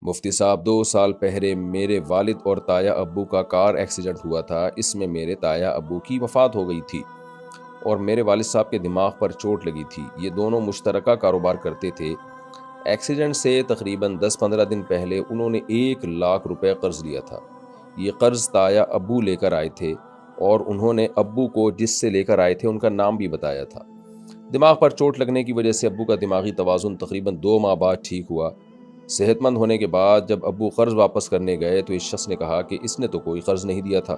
مفتی صاحب 2 سال پہلے میرے والد اور تایا ابو کا کار ایکسیڈنٹ ہوا تھا. اس میں میرے تایا ابو کی وفات ہو گئی تھی اور میرے والد صاحب کے دماغ پر چوٹ لگی تھی. یہ دونوں مشترکہ کاروبار کرتے تھے. ایکسیڈنٹ سے تقریباً 10-15 دن پہلے انہوں نے 1 لاکھ روپے قرض لیا تھا. یہ قرض تایا ابو لے کر آئے تھے اور انہوں نے ابو کو جس سے لے کر آئے تھے ان کا نام بھی بتایا تھا. دماغ پر چوٹ لگنے کی وجہ سے ابو کا دماغی توازن تقریباً 2 ماہ بعد ٹھیک ہوا. صحت مند ہونے کے بعد جب ابو قرض واپس کرنے گئے تو اس شخص نے کہا کہ اس نے تو کوئی قرض نہیں دیا تھا.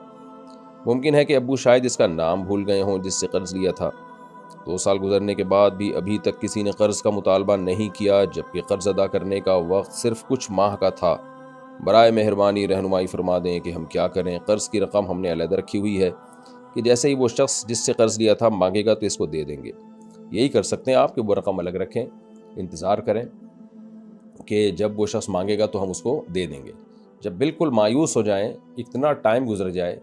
ممکن ہے کہ ابو شاید اس کا نام بھول گئے ہوں جس سے قرض لیا تھا. 2 سال گزرنے کے بعد بھی ابھی تک کسی نے قرض کا مطالبہ نہیں کیا، جبکہ قرض ادا کرنے کا وقت صرف کچھ ماہ کا تھا. برائے مہربانی رہنمائی فرما دیں کہ ہم کیا کریں. قرض کی رقم ہم نے علیحدہ رکھی ہوئی ہے کہ جیسے ہی وہ شخص جس سے قرض لیا تھا مانگے گا تو اس کو دے دیں گے. یہی کر سکتے ہیں آپ کہ وہ رقم الگ رکھیں، انتظار کریں کہ جب وہ شخص مانگے گا تو ہم اس کو دے دیں گے. جب بالکل مایوس ہو جائیں، اتنا ٹائم گزر جائے،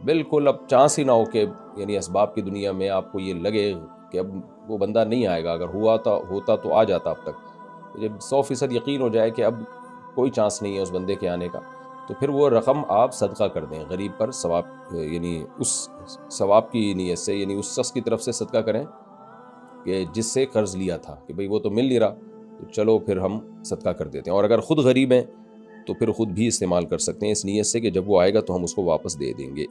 بالکل اب چانس ہی نہ ہو کہ یعنی اسباب کی دنیا میں آپ کو یہ لگے کہ اب وہ بندہ نہیں آئے گا، اگر ہوتا تو آ جاتا اب تک، جب 100% یقین ہو جائے کہ اب کوئی چانس نہیں ہے اس بندے کے آنے کا، تو پھر وہ رقم آپ صدقہ کر دیں غریب پر. ثواب یعنی اس ثواب کی نیت سے، یعنی اس شخص کی طرف سے صدقہ کریں کہ جس سے قرض لیا تھا کہ بھئی وہ تو مل نہیں رہا، تو چلو پھر ہم صدقہ کر دیتے ہیں. اور اگر خود غریب ہیں تو پھر خود بھی استعمال کر سکتے ہیں اس نیت سے کہ جب وہ آئے گا تو ہم اس کو واپس دے دیں گے.